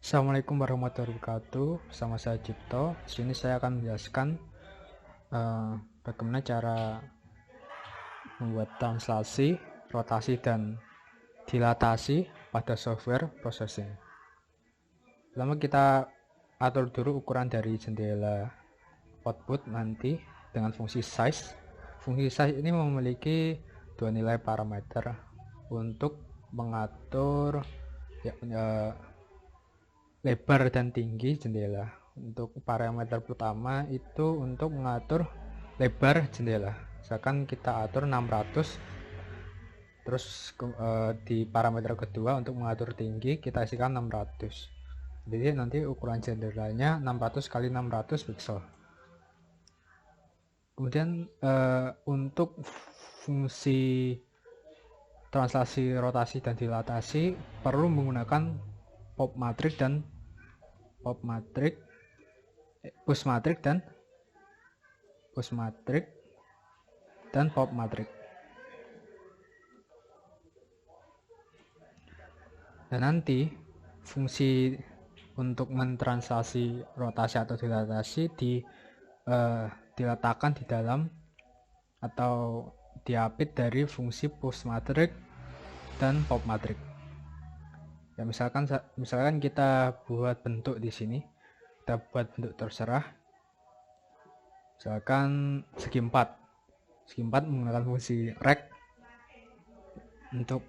Assalamualaikum warahmatullahi wabarakatuh. Bersama saya Cipto. Di sini saya akan menjelaskan bagaimana cara membuat translasi, rotasi, dan dilatasi pada software processing. Pertama kita atur dulu ukuran dari jendela output nanti dengan fungsi size. Fungsi size ini memiliki dua nilai parameter untuk mengatur lebar dan tinggi jendela. Untuk parameter pertama itu untuk mengatur lebar jendela. Misalkan kita atur 600, terus di parameter kedua untuk mengatur tinggi kita isikan 600. Jadi nanti ukuran jendelanya 600 kali 600 pixel. Kemudian untuk fungsi translasi, rotasi, dan dilatasi perlu menggunakan pop matrix dan push matrix dan pop matrix. Dan nanti fungsi untuk mentranslasi rotasi atau dilatasi diletakkan di dalam atau diapit dari fungsi push matrix dan pop matrix. Ya misalkan kita buat bentuk di sini, kita buat bentuk terserah. Misalkan segi 4 menggunakan fungsi rect. Untuk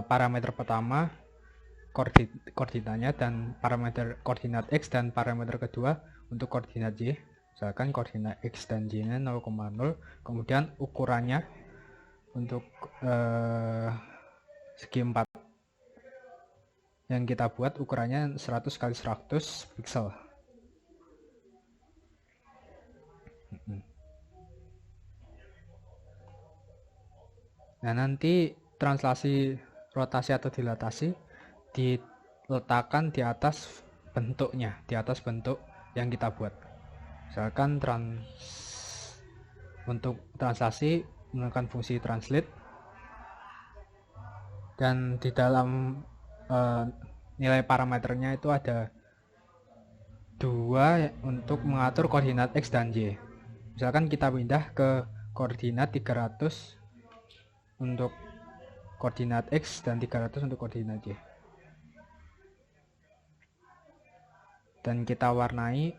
parameter pertama koordinatnya dan parameter koordinat X, dan parameter kedua untuk koordinat Y. Misalkan koordinat X dan Y nya 0,0, kemudian ukurannya untuk segi 4 yang kita buat ukurannya 100 kali 100 pixel. Nah nanti translasi, rotasi atau dilatasi diletakkan di atas bentuknya, di atas bentuk yang kita buat. Misalkan untuk translasi menggunakan fungsi translate, dan di dalam nilai parameternya itu ada 2 untuk mengatur koordinat X dan Y. Misalkan kita pindah ke koordinat 300 untuk koordinat X dan 300 untuk koordinat Y. Dan kita warnai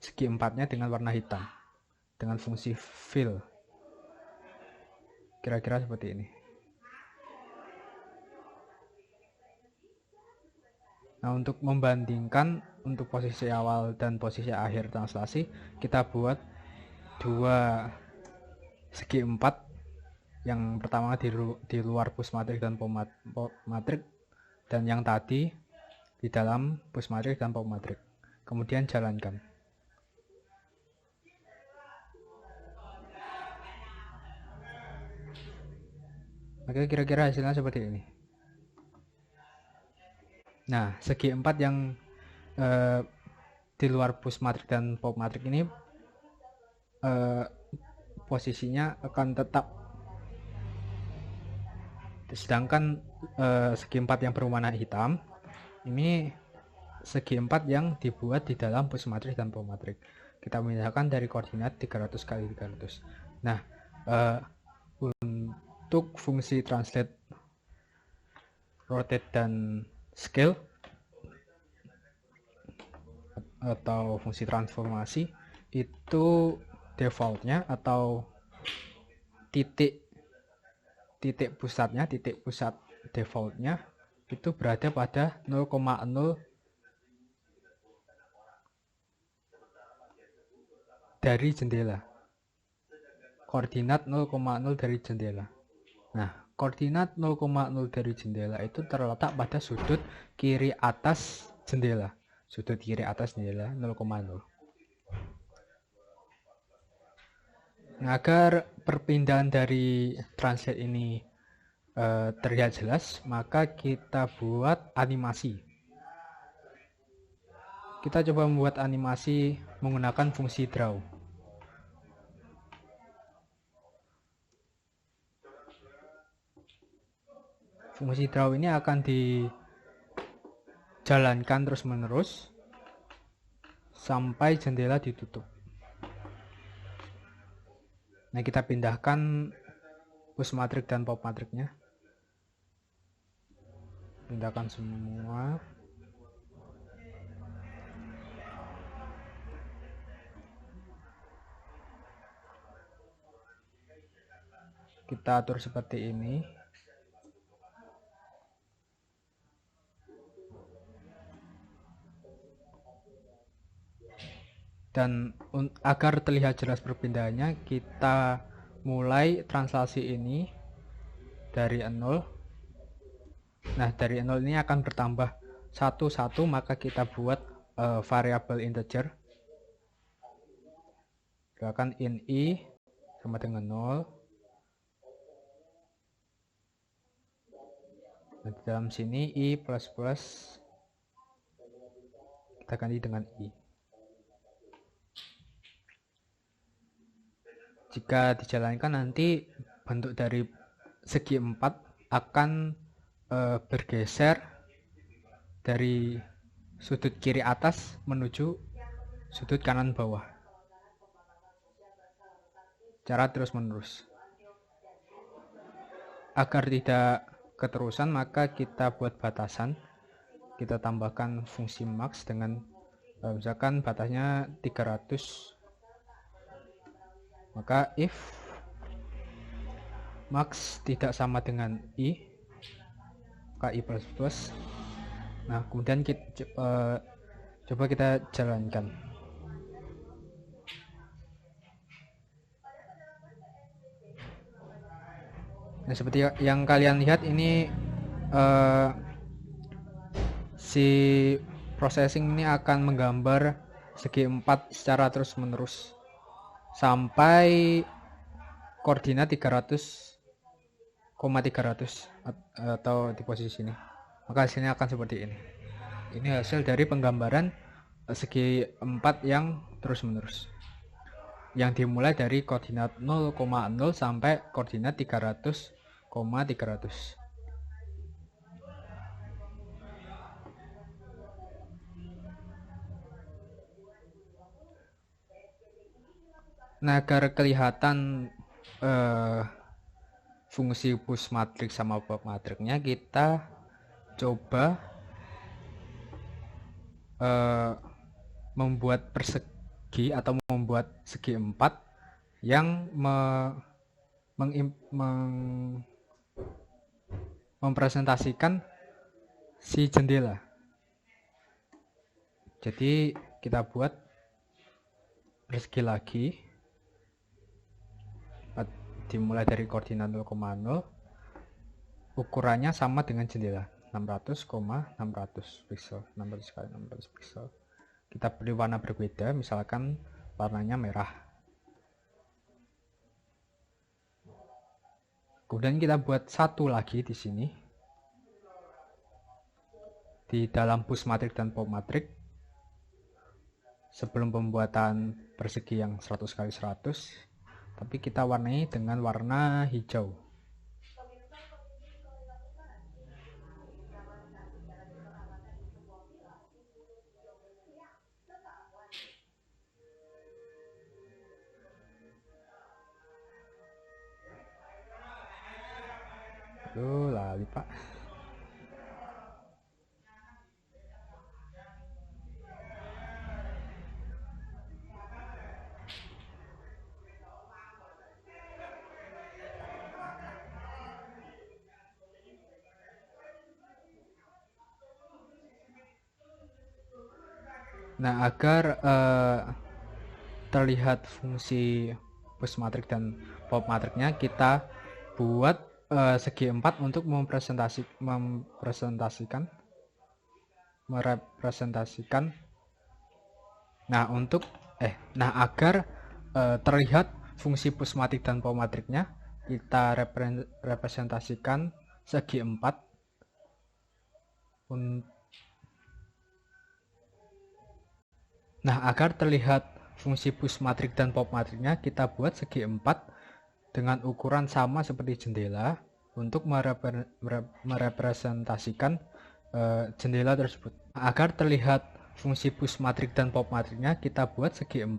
segi 4-nya dengan warna hitam dengan fungsi fill. Kira-kira seperti ini. Nah, untuk membandingkan untuk posisi awal dan posisi akhir translasi, kita buat 2 segi 4. Yang pertama di luar push matrix dan pop matrix, dan yang tadi di dalam push matrix dan pop matrix. Kemudian jalankan. Oke, kira-kira hasilnya seperti ini. Nah, segi 4 yang di luar push matrix dan pop matrix ini posisinya akan tetap, sedangkan segi 4 yang berwarna hitam ini segi 4 yang dibuat di dalam push matrix dan pop matrix. Kita pindahkan dari koordinat 300 kali 300. Nah, untuk fungsi translate, rotate, dan scale atau fungsi transformasi itu defaultnya atau titik pusat defaultnya itu berada pada 0,0 dari jendela. Koordinat 0,0 dari jendela. Nah, koordinat 0,0 dari jendela itu terletak pada sudut kiri atas jendela. Sudut kiri atas jendela 0,0. Nah, agar perpindahan dari translate ini terlihat jelas, maka kita buat animasi. Kita coba membuat animasi menggunakan fungsi draw. Fungsi draw ini akan jalankan terus menerus sampai jendela ditutup. Nah, kita pindahkan push matrix dan pop matrixnya. Pindahkan semua. Kita atur seperti ini. Dan agar terlihat jelas perpindahannya, kita mulai translasi ini dari 0. Nah, dari 0 ini akan bertambah 1, maka kita buat variabel integer. Misalkan in i sama dengan 0. Nah, di dalam sini i plus plus kita ganti dengan i. Jika dijalankan nanti bentuk dari segi 4 akan bergeser dari sudut kiri atas menuju sudut kanan bawah. Cara terus menerus. Agar tidak keterusan, maka kita buat batasan. Kita tambahkan fungsi max dengan misalkan batasnya 300. Maka if max tidak sama dengan i, maka i plus plus. Nah, kemudian kita coba kita jalankan. Nah, seperti yang kalian lihat ini si processing ini akan menggambar segi 4 secara terus menerus sampai koordinat 300,300 atau di posisi ini. Maka hasilnya akan seperti ini. Ini hasil dari penggambaran segi 4 yang terus menerus, yang dimulai dari koordinat 0,0 sampai koordinat 300,300. Nah, agar kelihatan fungsi push matrix sama pop matrixnya, kita coba membuat persegi atau membuat segi 4 yang mempresentasikan si jendela. Jadi kita buat persegi lagi, dimulai dari koordinat 0,0, ukurannya sama dengan jendela 600,600 pixel, 600 kali 600 pixel. Kita beri warna berbeda, misalkan warnanya merah. Kemudian kita buat satu lagi di sini di dalam push matrix dan pop matrix. Sebelum pembuatan persegi yang 100 kali 100, tapi kita warnai dengan warna hijau. Aduh, lali pak. Nah, agar terlihat fungsi push matrix dan pop matrixnya, kita buat segi 4 untuk merepresentasikan. Nah, agar terlihat fungsi push matrix dan pop matrixnya, kita representasikan segi 4. Nah, agar terlihat fungsi push matrix dan pop matrixnya, kita buat segi 4 dengan ukuran sama seperti jendela untuk merepresentasikan jendela tersebut. Agar terlihat fungsi push matrix dan pop matrixnya, kita buat segi 4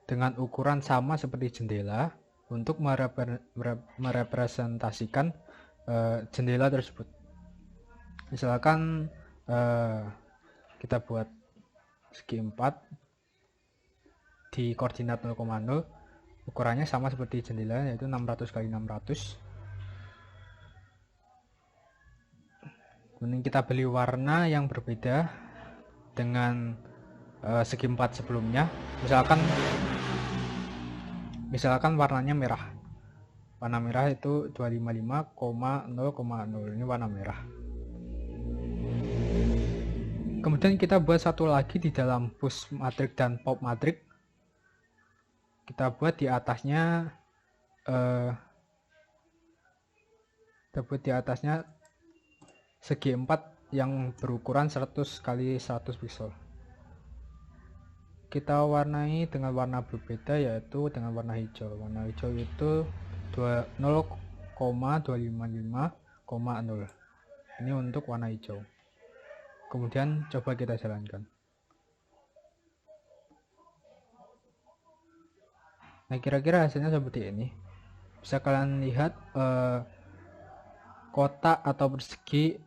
dengan ukuran sama seperti jendela untuk merepresentasikan jendela tersebut. Misalkan kita buat segi 4 di koordinat 0,0, ukurannya sama seperti jendela, yaitu 600 kali 600. Kemudian kita beli warna yang berbeda dengan segi 4 sebelumnya. Misalkan warnanya merah. Warna merah itu 255,0,0. Ini warna merah. Kemudian kita buat satu lagi di dalam push matrix dan pop matrix. Kita buat di atasnya segi 4 yang berukuran 100 kali 100 pixel. Kita warnai dengan warna berbeda, yaitu dengan warna hijau. Warna hijau itu 0,255,0. Ini untuk warna hijau. Kemudian coba kita jalankan. Nah, kira-kira hasilnya seperti ini. Bisa kalian lihat kotak atau persegi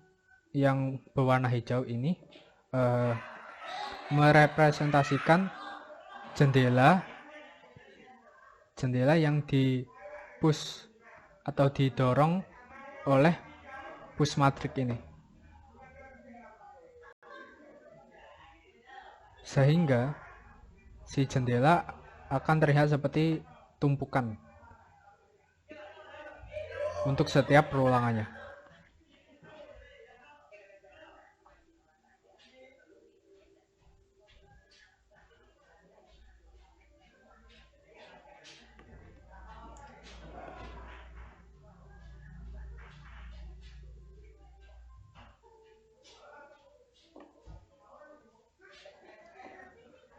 yang berwarna hijau ini merepresentasikan jendela yang di push atau didorong oleh push matrix ini, sehingga si jendela akan terlihat seperti tumpukan untuk setiap perulangannya.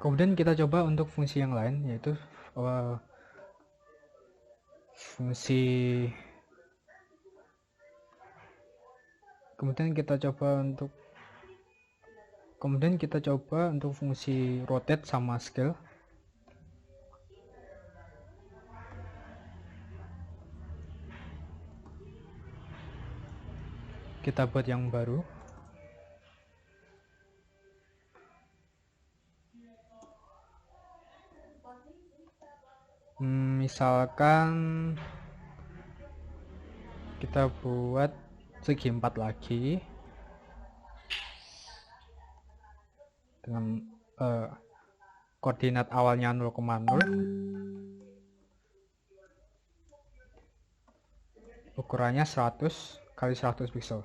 Kemudian kita coba untuk fungsi yang lain, yaitu kemudian kita coba untuk fungsi rotate sama scale. Kita buat yang baru. Misalkan kita buat segi 4 lagi dengan koordinat awalnya 0,0, ukurannya 100 kali 100 pixel.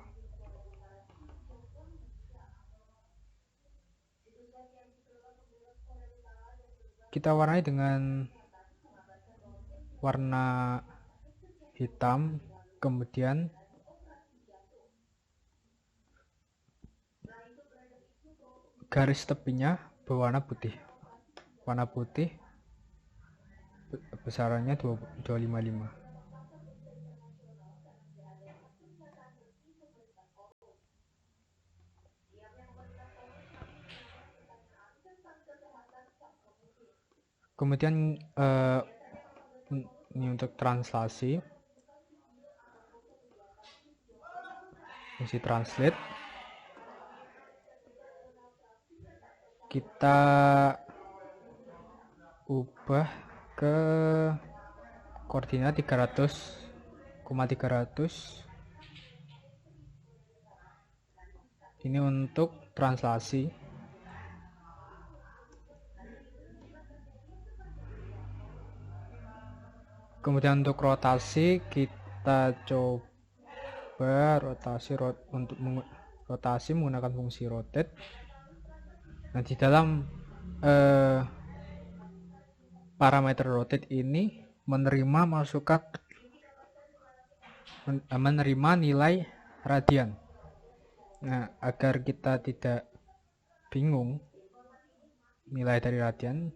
Kita warnai dengan warna hitam, kemudian garis tepinya berwarna putih. Warna putih besarannya 255. Kemudian ini untuk translasi, fungsi translate, kita ubah ke koordinat 300,300. Ini untuk translasi. Kemudian untuk rotasi, kita coba rotasi menggunakan fungsi rotate. Nah, di dalam parameter rotate ini menerima nilai radian. Nah, agar kita tidak bingung nilai dari radian,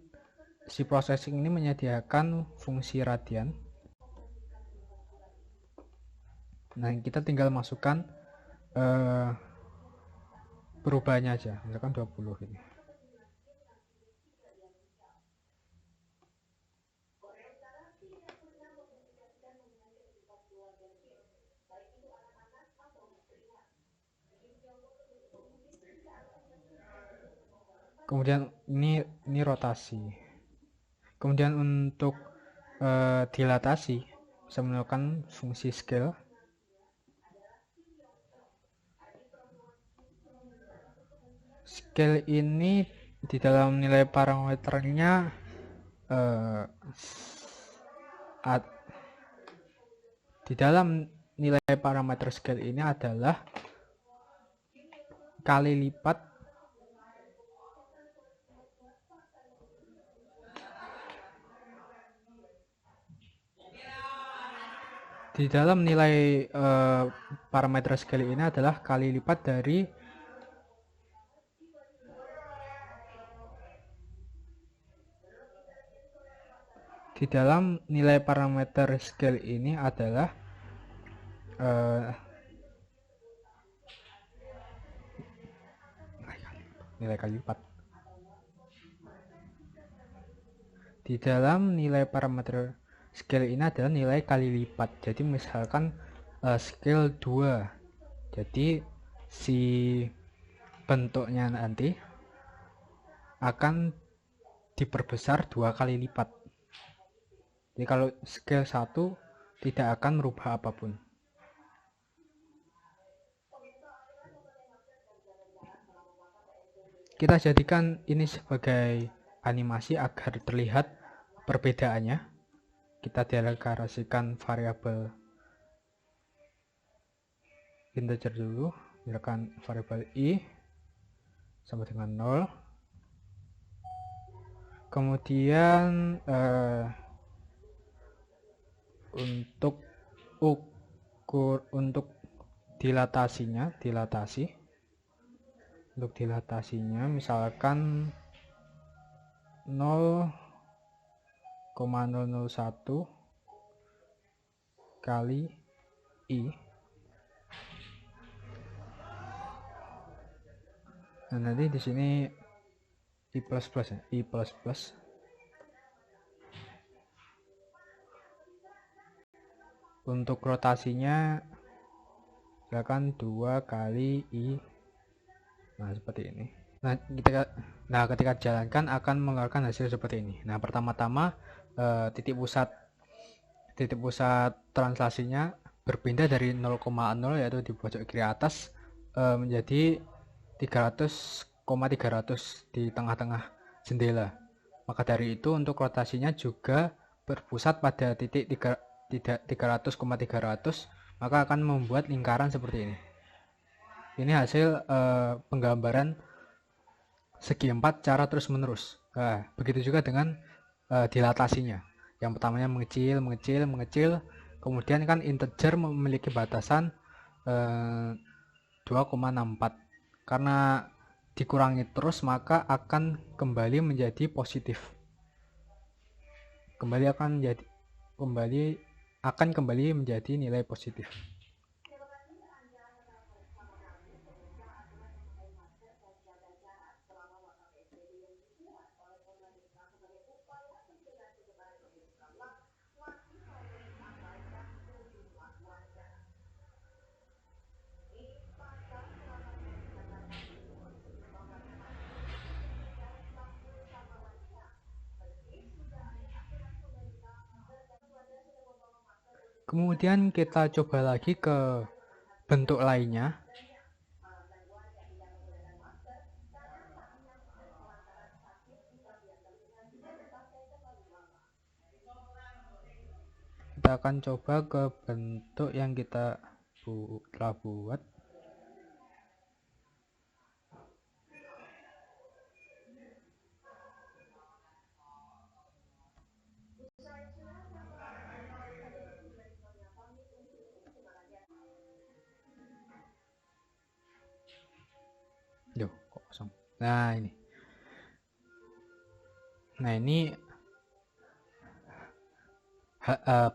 si processing ini menyediakan fungsi radian. Nah, kita tinggal masukkan perubahannya aja, misalkan 20 ini. Kemudian ini rotasi. Kemudian untuk dilatasi bisa menggunakan fungsi scale. Scale ini di dalam nilai parameternya di dalam nilai parameter scale ini adalah kali lipat di dalam nilai parameter scale ini adalah kali lipat dari di dalam nilai parameter scale ini adalah nilai kali lipat di dalam nilai parameter scale ini adalah nilai kali lipat. Jadi misalkan scale 2, jadi si bentuknya nanti akan diperbesar 2 kali lipat. Jadi kalau scale 1 tidak akan merubah apapun. Kita jadikan ini sebagai animasi agar terlihat perbedaannya. Kita deklarasikan variabel integer dulu, misalkan variabel i sama dengan 0. Kemudian untuk dilatasinya misalkan 0,001 kali i. Nah, nanti di sini i plus plus ya, i plus plus. Untuk rotasinya misalkan 2 kali i. Nah, seperti ini. Nah, ketika jalankan akan mengeluarkan hasil seperti ini. Nah, pertama-tama titik pusat translasinya berpindah dari 0,0 yaitu di pojok kiri atas menjadi 300,300 di tengah-tengah jendela. Maka dari itu untuk rotasinya juga berpusat pada titik 300,300, maka akan membuat lingkaran seperti ini. Ini hasil penggambaran segi 4 cara terus menerus. Nah, begitu juga dengan dilatasinya. Yang pertamanya mengecil, kemudian kan integer memiliki batasan 2,64. Karena dikurangi terus maka akan kembali menjadi positif. Akan kembali menjadi nilai positif. Kemudian kita coba lagi ke bentuk lainnya. Kita akan coba ke bentuk yang kita telah buat. Duh, kok kosong. Nah, ini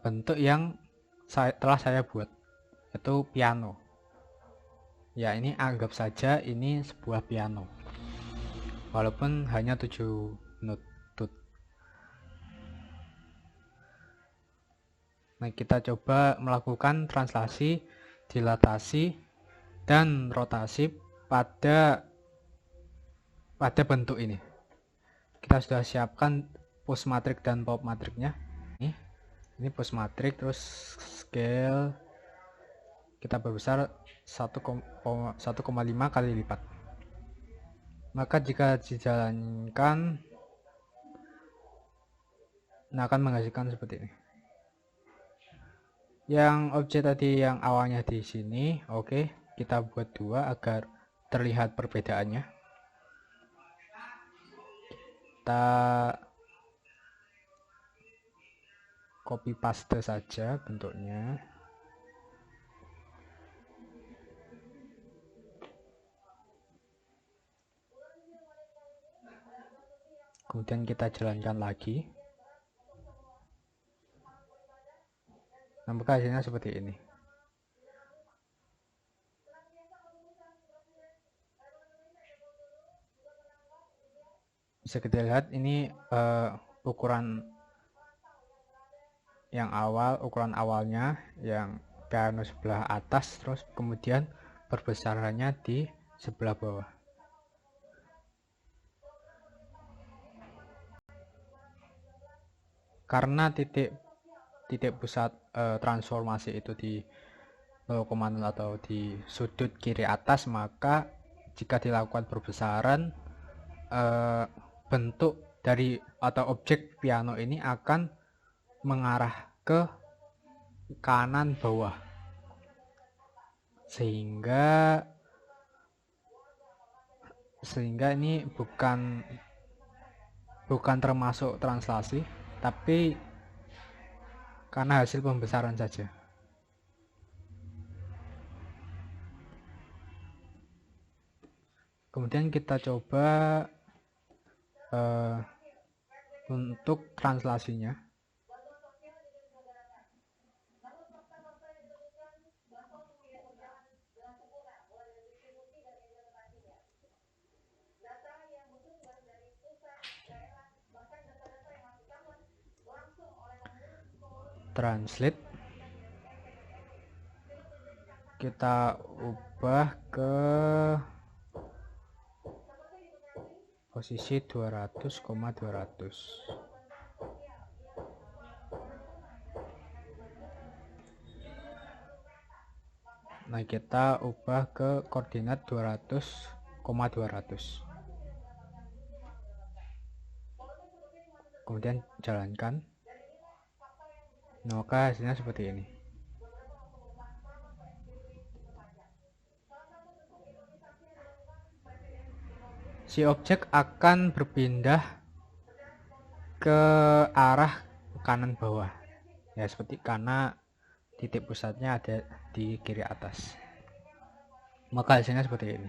bentuk yang telah saya buat, yaitu piano. Ya, ini anggap saja ini sebuah piano. Walaupun hanya 7 not. Nah, kita coba melakukan translasi, dilatasi, dan rotasi pada bentuk ini. Kita sudah siapkan push matrix dan pop matrixnya. Ini push matrix, terus scale kita perbesar 1,5 kali lipat. Maka jika dijalankan, akan menghasilkan seperti ini. Yang objek tadi yang awalnya di sini, oke, kita buat 2 agar terlihat perbedaannya. Kita copy paste saja bentuknya. Kemudian kita jalankan lagi. Nah, maka hasilnya seperti ini. Bisa kita lihat ini ukuran yang ukuran awalnya yang piano sebelah atas, terus kemudian perbesarannya di sebelah bawah. Karena titik pusat transformasi itu di 0,0 atau di sudut kiri atas, maka jika dilakukan perbesaran, bentuk dari atau objek piano ini akan mengarah ke kanan bawah, sehingga ini bukan termasuk translasi, tapi karena hasil pembesaran saja. Kemudian kita coba untuk translasinya. Translate, kita ubah ke posisi 200,200. Nah, kita ubah ke koordinat 200,200. Kemudian jalankan. Nah, maka hasilnya seperti ini. Si objek akan berpindah ke arah kanan bawah. Ya, seperti karena titik pusatnya ada di kiri atas. Maka hasilnya seperti ini.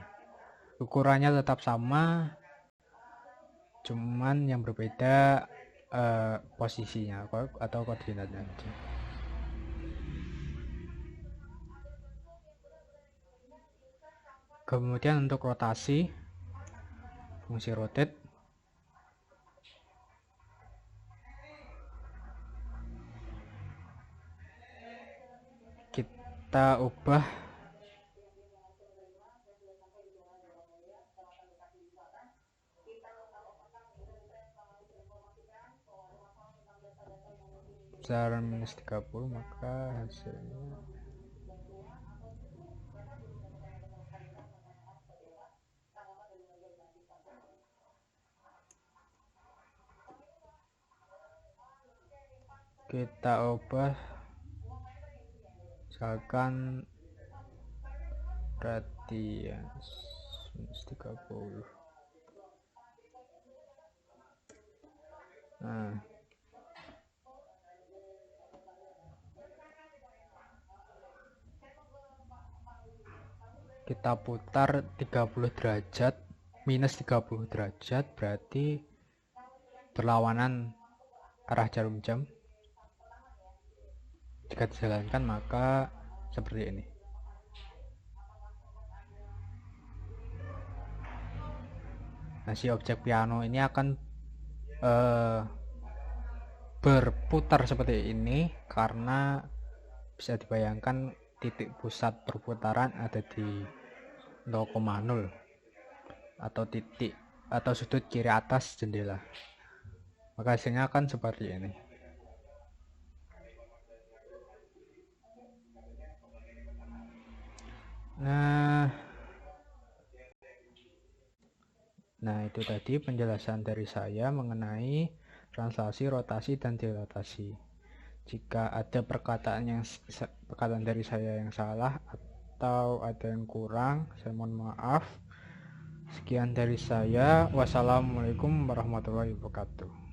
Ukurannya tetap sama, cuman yang berbeda posisinya atau koordinatnya. Kemudian untuk rotasi, fungsi rotate, kita ubah besar -30, maka hasilnya kita ubah misalkan radius -30. Nah, kita putar 30 derajat, minus 30 derajat berarti berlawanan arah jarum jam. Jika dijalankan maka seperti ini. Nah, si objek piano ini akan berputar seperti ini karena bisa dibayangkan titik pusat perputaran ada di 0,0 atau titik atau sudut kiri atas jendela. Maka hasilnya akan seperti ini. Nah, itu tadi penjelasan dari saya mengenai translasi, rotasi, dan dilatasi. Jika ada perkataan dari saya yang salah atau ada yang kurang, saya mohon maaf. Sekian dari saya. Wassalamualaikum warahmatullahi wabarakatuh.